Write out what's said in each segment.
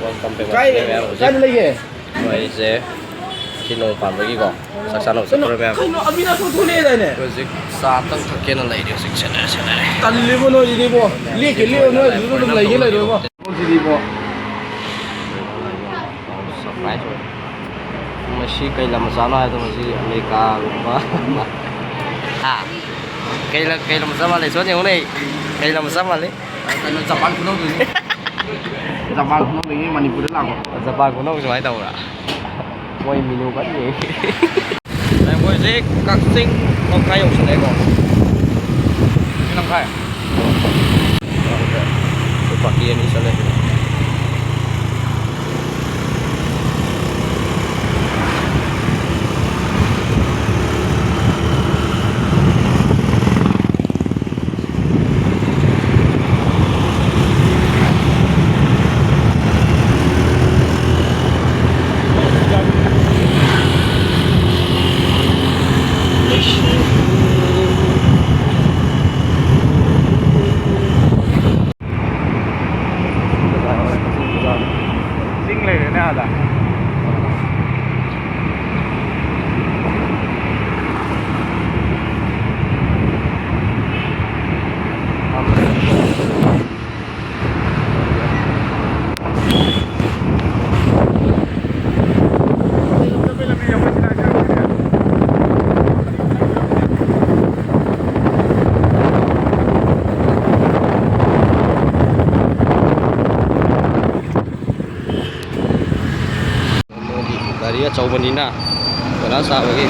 welcome back kay lagi rồi sẽ xin lỗi phản với cái gò sắc sảo nó sẽ rồi mẹ abi na thu le dai ne rồi sa tăng thực hiện là lấy được sự sẽ này tan le bo no di bo le ke le no du du lai ke lai do bo di di bo surprise rồi masih cây làm sao nói thôi masih America lupa à cây làm sao mà lấy số nhiều này cây làm sao mà lấy cái nó Japan kuno tu Japan kuno begini Manipur lang Japan kuno cuma tahu lah quay menu bắt gì này quay gì các sinh có khai học sinh này có cái năm khai cái quả kia đi sao đây Dari Chaubanina karena saat lagi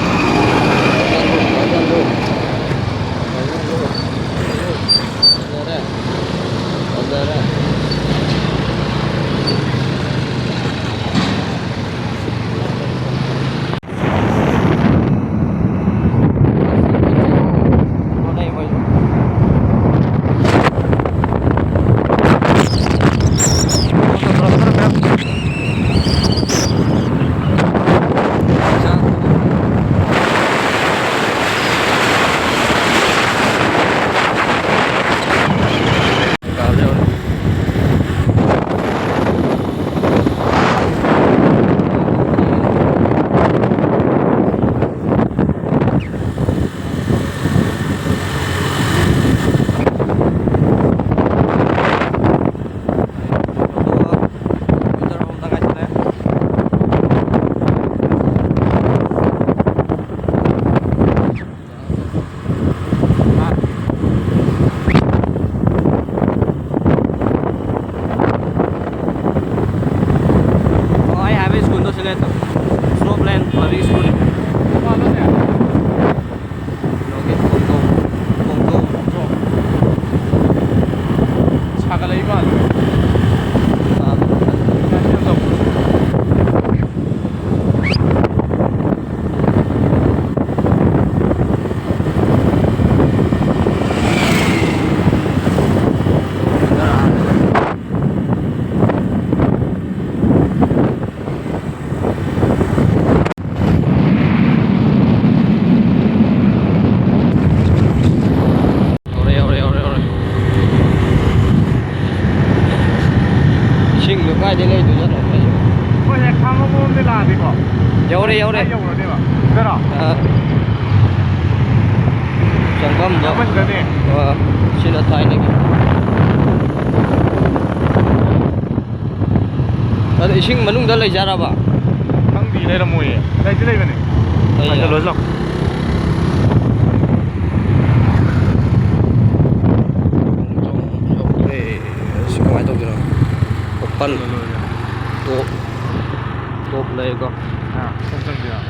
cái đi lên rất là phải có thể khám có môn đi làm gì không dấu đi dấu rồi đi mà biết rồi chẳng có một mình cái gì xin lỗi thay này ở sinh mình cũng đã lấy ra rồi bà thằng gì đây là mùi đây chứ đây cái này đây là lớn rồi Pan top lấy có không cần gì à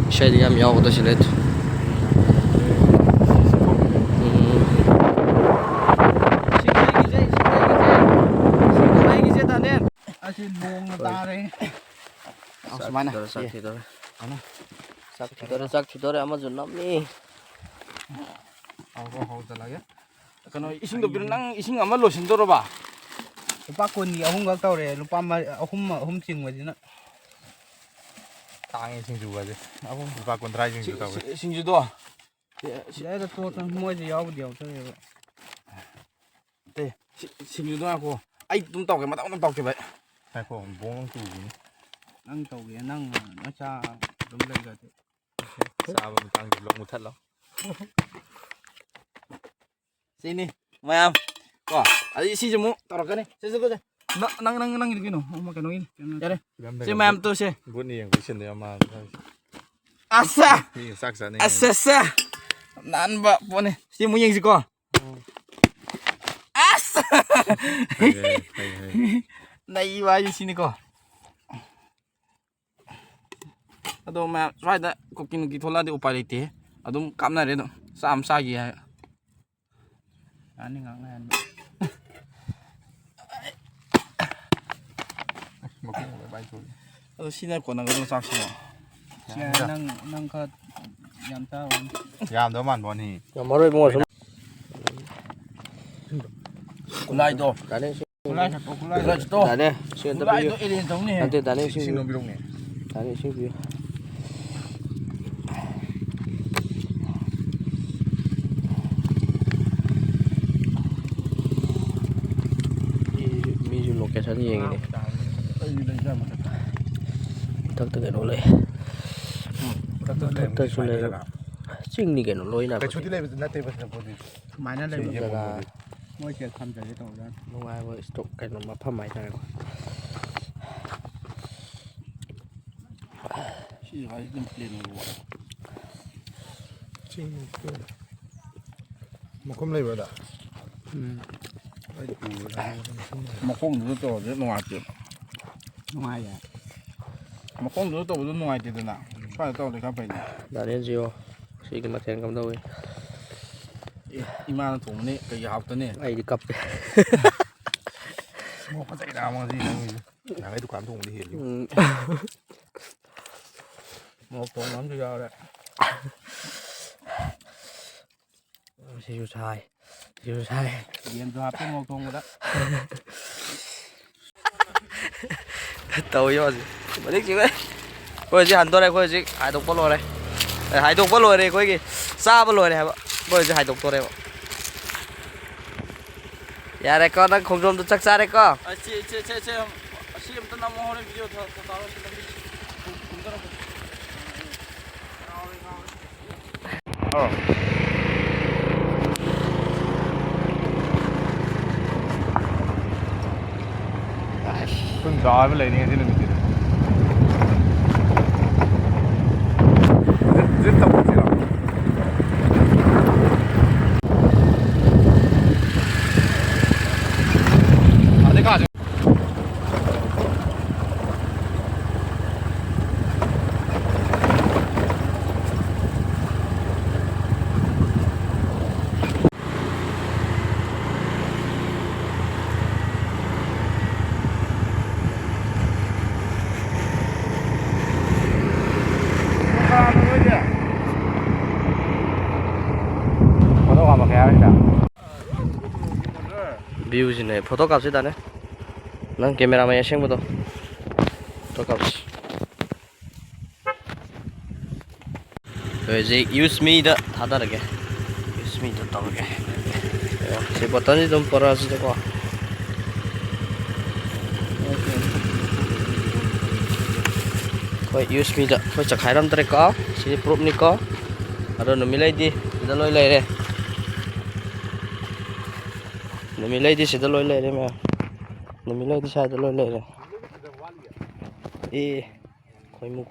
Şey diyeyim ya o da jilet. ꯇꯥꯔꯦ ꯁꯨꯃꯥꯏꯅ ꯆꯥꯛ ꯊꯤꯗꯣꯔꯦ ꯑꯅ ꯆꯥꯛ ꯊꯤꯗꯣꯔꯦ ꯑꯃꯁꯨ ꯅꯝꯃꯤ ꯍꯧ ꯆꯠꯂꯒꯦ ꯀꯩꯅꯣ ꯏꯁꯤꯡꯗꯣ ꯄꯤꯔꯣ ꯅꯪ ꯏꯁꯤꯡ ꯑꯃ ꯂꯣꯏꯁꯤꯟꯗꯧꯔꯕ lupa kunci ahunggak tau re lupa ahum cingwadina Tangi singju aja. Aku lupa kontra singju tahu. ꯁꯤꯡꯖꯨꯗꯣ saya tuh semua sih jauh dia tuh ꯇꯦ ꯁꯤꯡꯖꯨꯗꯣ ꯉꯥꯏꯈꯣ ꯑꯩ ꯑꯗꯨꯝ ꯇꯧꯒꯦ ꯃꯇꯪ ꯃꯇꯪ ꯇꯧꯒꯦ ꯚꯥꯏ Aku bong tu gini. nang tau ya nang maca belum lagi tuh Sabar tang di blok mutat loh. ꯁꯤꯅꯤ ꯃꯌꯥꯝ ꯀꯣ ꯑꯗꯩ ꯁꯤꯁꯨ ꯑꯃꯨꯛ ꯇꯧꯔꯛꯀꯅꯤ ꯁꯤꯁꯨ ꯀꯣ nang itu gino mau makan ini ꯌꯥꯔꯦ ꯁꯤ ꯃꯌꯥꯝ ꯇꯧꯁꯦ Buat ni yang kucing dia mah. ꯑꯁꯥ Ni saksa ni. ꯑꯁ ꯑꯁ ꯅꯥꯟꯕ ꯄꯣꯠꯅꯤ ꯁꯤ ꯑꯃꯨꯛ ꯌꯦꯡꯁꯤꯀꯣ ꯑꯁ ꯅꯩꯕ ꯍꯥꯏꯁꯤ ꯁꯤꯅꯤꯀꯣ ꯑꯗꯣ ꯃꯌꯥꯝ ꯁ꯭ꯋꯥꯏꯗ ꯀꯨꯀꯤ ꯅꯨꯡꯀꯤ ꯊꯣꯛꯂꯛꯑꯗꯤ ꯎꯄꯥꯏ ꯂꯩꯇꯦ ꯑꯗꯨꯝ ꯀꯥꯞꯅꯔꯦ ꯑꯗꯨꯝ ꯆꯥꯝ ꯆꯥꯒꯤ ꯍꯥꯏ ani nggak ngan Mungkin boleh baik tu. ꯑꯗꯣ ꯁꯤꯅ ꯀꯣꯟꯅꯒꯗ꯭ꯔꯣ ꯆꯥꯛꯁꯤꯕꯣ nang ke yang tahu Ya, dah man bon ni. ꯉꯝꯃꯔꯣꯏ ꯏꯕꯨꯡꯉꯣ ꯁꯨꯝ ꯈꯨꯠꯂꯥꯏꯗꯣ ꯗꯥꯅꯦ kulai satu kulai ꯈꯨꯠꯂꯥꯏꯗꯣ ꯗꯥꯅꯦ ꯏꯁꯤꯡ ꯑꯝꯇ ꯄꯤꯌꯨ ꯈꯨꯠꯂꯥꯏꯗꯣ ꯑꯦꯔꯦꯟꯖ ꯇꯧꯅꯤ ꯅꯠꯇꯦ ꯗꯥꯅꯦ ꯏꯁꯤꯡ Sing ꯄꯤꯌꯨ no birong ni. ꯗꯥꯅꯦ ꯏꯁꯤꯡ ꯄꯤꯌꯨ ꯃꯤꯁꯨ ꯂꯣꯀꯦꯁꯟ ꯌꯦꯡꯉꯤꯅꯦ ꯃꯊꯛꯇ ꯀꯩꯅꯣ ꯂꯩ ꯃꯊꯛꯇꯁꯨ ꯂꯩ ꯆꯤꯡꯅꯤ ꯀꯩꯅꯣ ꯂꯣꯏꯅ Kau cuti lagi nanti pas nak pergi. mana lagi ꯖꯒꯥ mau cek kam jadi tahu kan ꯅꯨꯡꯉꯥꯏꯕ ꯏꯁꯇꯣꯛ ꯀꯩꯅꯣ ꯃꯐꯝ ꯍꯥꯏꯇꯥꯔꯦꯀꯣ ꯁꯤꯁꯨ ꯍꯥꯏꯗꯤ ꯑꯗꯨꯝ ꯄ꯭ꯂꯦꯟ ꯑꯣꯏꯕ Sing tu. Makom lagi berada. ꯃꯈꯣꯡꯗꯨꯗ ꯇꯧꯔꯗꯤ ꯅꯨꯡꯉꯥꯏꯇꯦ nunggu ya ꯃꯈꯣꯡꯗꯨꯗ ꯇꯧꯕꯗꯣ ꯅꯨꯡꯉꯥꯏꯇꯦꯗꯅ ꯁ꯭ꯋꯥꯏꯗ ꯇꯧꯔꯗꯤ ꯈꯔ ꯐꯩꯅꯦ ꯗꯥꯅꯦꯜꯖꯤꯌꯣ ꯁꯤꯒꯤ ꯃꯊꯦꯜ ꯀꯝꯗꯧꯏ ꯑꯦ ꯏꯃꯥꯅ ꯊꯣꯡꯕꯅꯤ ꯀꯩꯒꯤ ꯍꯥꯎꯇꯅꯤ ꯑꯩꯗꯤ ꯀꯞꯄꯦ Mau pasal dah mau sih nang. Nang itu kan tu mesti hilang. ꯃꯣꯔꯣꯛ ꯊꯣꯡꯕ ꯑꯃꯁꯨ ꯌꯥꯎꯔꯦ ꯁꯤꯁꯨ ꯁꯥꯏ ꯁꯤꯁꯨ ꯁꯥꯏ yentu HP mau tunggu dah ꯇꯧꯏ ꯍꯧꯖꯤꯛ ꯃꯅꯤꯡ ꯆꯤꯡꯉꯦ ꯑꯩꯈꯣꯏ ꯍꯧꯖꯤꯛ ꯍꯟꯗꯣꯔꯦ ꯑꯩꯈꯣꯏ ꯍꯧꯖꯤꯛ ꯍꯥꯏꯗꯣꯛꯄ ꯂꯣꯏꯔꯦ ꯍꯥꯏꯗꯣꯛꯄ ꯂꯣꯏꯔꯦ ꯑꯩꯈꯣꯏꯒꯤ ꯆꯥꯕ ꯂꯣꯏꯔꯦ ꯍꯥꯏꯕ ꯑꯩꯈꯣꯏ ꯍꯧꯖꯤꯛ ꯍꯥꯏꯗꯣꯛꯇꯣꯔꯦꯕ ꯌꯥꯔꯦꯀꯣ ꯅꯪ ꯈꯣꯡꯖꯣꯝꯗꯣ ꯆꯥꯛ ꯆꯥꯔꯦꯀꯣ ꯑꯁꯤ ꯑꯝꯇ ꯅꯝꯃꯣ ꯍꯣꯔꯦꯟ ꯚꯤꯗꯤꯑꯣ ꯊꯥꯔꯛꯑꯣ Pun dah boleh ni sini mesti. Zip tak mesti lah. Ada kah? ꯚ꯭ꯌꯨꯁꯤꯅꯦ ꯐꯣꯇꯣ ꯀꯥꯞꯁꯤ ꯗꯥꯅꯦ ꯅꯪ ꯀꯦꯃꯦꯔꯥꯃꯦꯟ ꯑꯁꯦꯡꯕꯗꯣ ꯐꯣꯇꯣ ꯀꯥꯞꯁꯤ ꯍꯧꯖꯤꯛ ꯌꯨꯁ ꯃꯤꯗ ꯊꯥꯗꯔꯒꯦ ꯌꯨꯁ ꯃꯤꯗ ꯇꯧꯔꯒꯦ ꯁꯤ ꯕꯣꯇꯜꯁꯤ ꯑꯗꯨꯝ ꯄꯣꯔꯛꯑꯁꯤꯗꯀꯣ ꯑꯩꯈꯣꯏ ꯌꯨꯁ ꯃꯤꯗ ꯑꯩꯈꯣꯏ ꯆꯈꯥꯏꯔꯝꯗ꯭ꯔꯦꯀꯣ ꯁꯤꯗꯤ ꯄ꯭ꯔꯨꯞꯅꯤꯀꯣ ꯑꯗꯣ ꯅꯨꯃꯤꯠ ꯂꯩꯗꯤ ꯁꯤꯗ ꯂꯣꯏ ꯂꯩꯔꯦ ꯅꯨꯃꯤꯠ ꯂꯩꯗꯤ ꯁꯤꯗ ꯂꯣꯏ ꯂꯩꯔꯦ ꯃꯌꯥꯝ ꯅꯨꯃꯤꯠ ꯂꯩꯗꯤ ꯁ꯭ꯋꯥꯏꯗ ꯂꯣꯏ ꯂꯩꯔꯦ ꯑꯦ ꯈꯣꯏꯃꯨ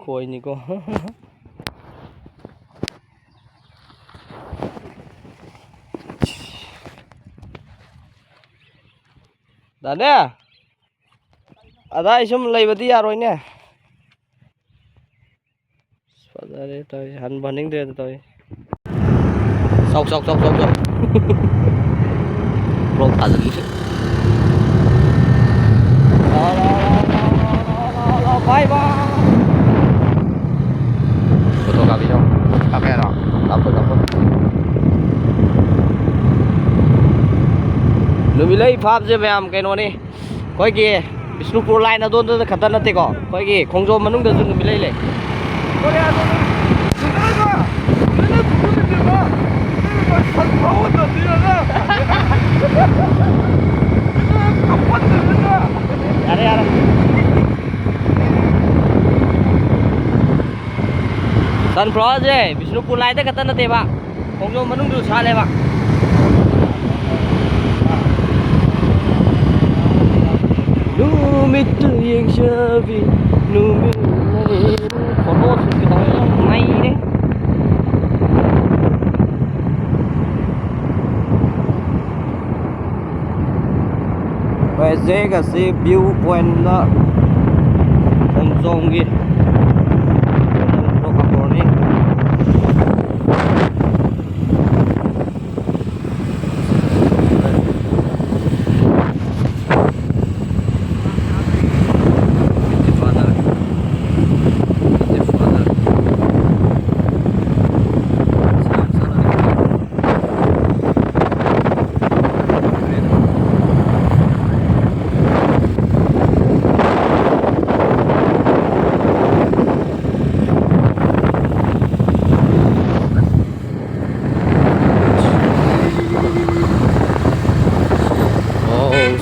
ꯈꯣꯏꯅꯤꯀꯣ ꯗꯥꯅꯦ ꯑꯗꯥꯏ ꯁꯨꯝ ꯂꯩꯕꯗꯤ ꯌꯥꯔꯣꯏꯅꯦ ꯐꯖꯔꯦ ꯇꯧꯔꯤ ꯍꯟꯕ ꯍꯟꯅꯤꯡꯗ꯭ꯔꯦꯗ ꯇꯧꯔꯤ ꯆꯥꯎ ꯕ꯭ꯂꯣꯛ ꯊꯥꯖꯤꯜꯂꯤ ꯅꯨꯃꯤꯠꯂꯩ ꯐꯥꯕꯁꯦ ꯃꯌꯥꯝ ꯀꯩꯅꯣꯅꯤ ꯑꯩꯈꯣꯏꯒꯤ ꯕꯤꯁꯅꯨꯄꯨꯔ ꯂꯥꯏꯟ ꯑꯗꯣꯝꯗ ꯈꯛꯇ ꯅꯠꯇꯦꯀꯣ ꯑꯩꯈꯣꯏꯒꯤ ꯈꯣꯡꯖꯣꯝ ꯃꯅꯨꯡꯗꯁꯨ ꯅꯨꯃꯤꯠꯂꯩ ꯂꯩ 야래 야래 선플라워제 비스누푸르 라인에 갖다 놨대봐 공정 문ung도 살래봐 누미트 영셔비 누미레 포토 숨기다 나이래 về dễ cả xe view point đó không trông kia đâu có đi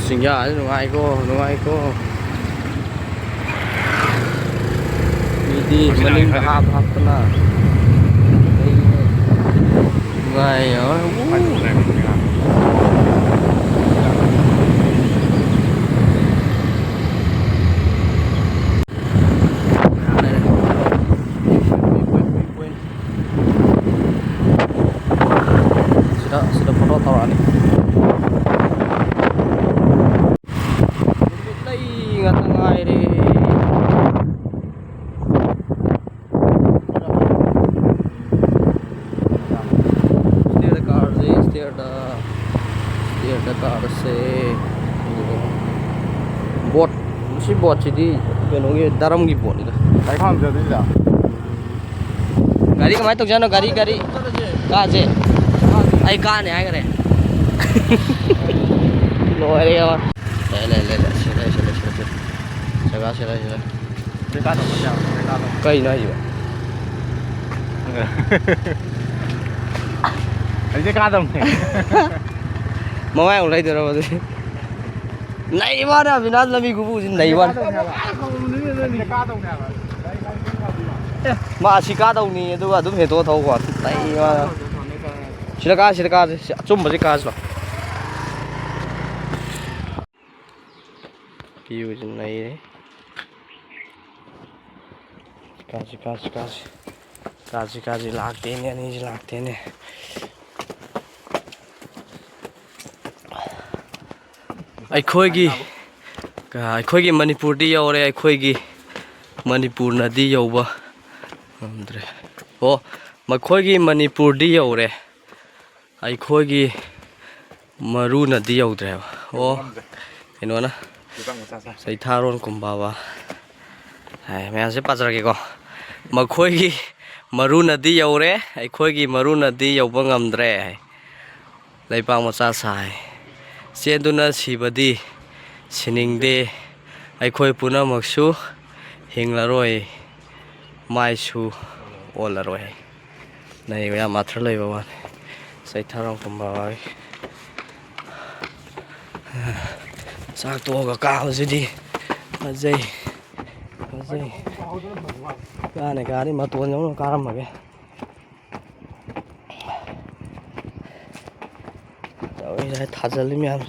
Sinh nhật nungai ko đi maning hap na ngai sudah foto taruh nih ingat tengah ini steer the car se boat si boat jadi kenoge daram gi boat ida kai kham jadi da gari kamai tok jano gari ka je ai ka ne ai kare lo ai ya le Jaga sila. Dekado macam dekado. Kain na yun. Ay dekado ni. Mamaya ulay dito raw din. Naiwan na binad lami gubu sin naiwan. Dekado ni ba. Ma sika daw ni aduga adum heto thaw ko naiwan. Sila ka achum baje ka sila. View is nai kaji lagte ne ani lagte ne ꯑꯩꯈꯣꯏꯒꯤ ꯃꯅꯤꯄꯨꯔꯗꯤ ꯌꯧꯔꯦ ꯑꯩꯈꯣꯏꯒꯤ ꯃꯅꯤꯄꯨꯔꯅꯗꯤ ꯌꯧꯕ ꯉꯝꯗ꯭ꯔꯦ ꯑꯣ ꯃꯈꯣꯏꯒꯤ ꯃꯅꯤꯄꯨꯔꯗꯤ ꯌꯧꯔꯦ ꯑꯩꯈꯣꯏꯒꯤ ꯃꯔꯨꯅꯗꯤ ꯌꯧꯗ꯭ꯔꯦꯕ ꯑꯣ ꯀꯩꯅꯣꯅ ꯆꯩꯊꯥꯔꯣꯟ ꯀꯨꯝꯕꯥꯕ ꯃꯌꯥꯝꯁꯦ ꯄꯥꯖꯔꯒꯦꯀꯣ ꯃꯈꯣꯏꯒꯤ ꯃꯔꯨꯅꯗꯤ ꯌꯧꯔꯦ ꯑꯩꯈꯣꯏꯒꯤ ꯃꯔꯨꯅꯗꯤ ꯌꯧꯕ ꯉꯝꯗ꯭ꯔꯦ ꯂꯩꯄꯥꯛ ꯃꯆꯥ ꯁꯥꯏ ꯆꯦꯟꯗꯨꯅ ꯁꯤꯕꯗꯤ ꯁꯤꯅꯤꯡꯗꯦ ꯑꯩꯈꯣꯏ ꯄꯨꯝꯅꯃꯛꯁꯨ ꯍꯤꯡꯂꯔꯣꯏ ꯃꯥꯏꯁꯨ ꯑꯣꯜꯂꯔꯣꯏ ꯅꯩꯕ ꯌꯥꯝ ꯑꯥꯊ꯭ꯔ ꯂꯩꯕ ꯋꯥꯅꯤ ꯆꯩꯊꯥꯔꯣꯟ ꯀꯨꯝꯕꯥꯕ ꯆꯥꯛ ꯇꯣꯛꯑꯒ ꯀꯥꯕꯁꯤꯗꯤ ꯐꯖꯩ ꯀꯥꯅꯤ ꯃꯇꯣꯟ ꯌꯧꯅ ꯀꯥꯔꯝꯃꯒꯦ ꯇꯧꯔꯤꯁꯦ ꯊꯥꯖꯜꯂꯤ ꯃꯌꯥꯝ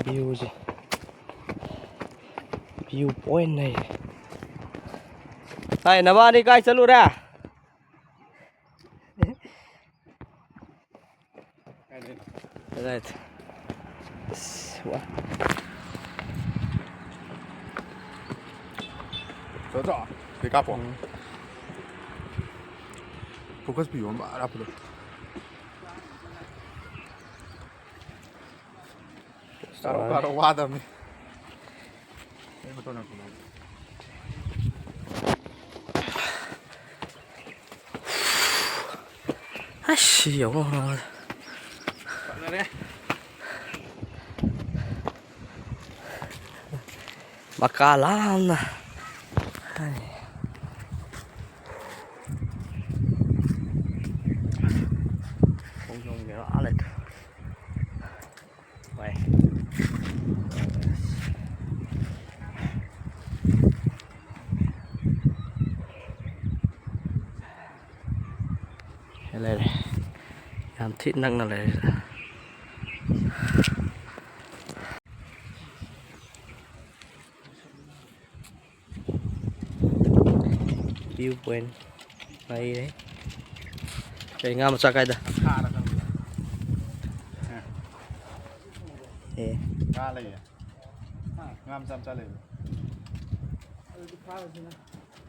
ꯚ꯭ꯌꯨꯁꯦ ꯚ꯭ꯌू ꯄꯣꯏꯟ ꯂꯩ ꯍꯥꯏ ꯅꯕꯥꯅꯤ ꯀꯥꯏ ꯆꯠꯂꯨꯔꯦ right Đó, thì cáp bỏ. Focus bị ổn bả ra rồi. Caro guarda mi. Em tô na cuna. Ashi, yo. ꯃꯀꯥ ꯂꯥꯝꯅ ꯈꯣꯡꯖꯣꯝꯒꯤꯔꯣ ꯂꯩꯇ꯭ꯔꯦ vai lên này làm thịt nặng là này view point này đấy đây ngam sao cái đó Ngaเลยงามซ้ำจ้าเลย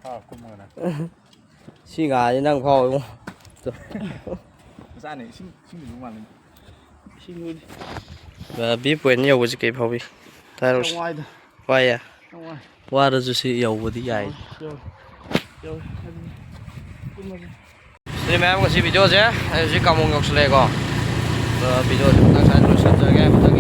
ข้าวคุ้มกันนะ xí gà chứ đang phò đúng không ซ่าเนี่ยชิมอยู่วันเลย và biết quên nhiều cái cái phò bi thay rồi ต้องไว้ด้วย quay à ต้องไว้ qua đó rồi sẽ dầu đi dài thì mẹ em có xí video chứ em sẽ cầm một ngọc sợi con video chúng ta sẽ rồi sẽ chơi game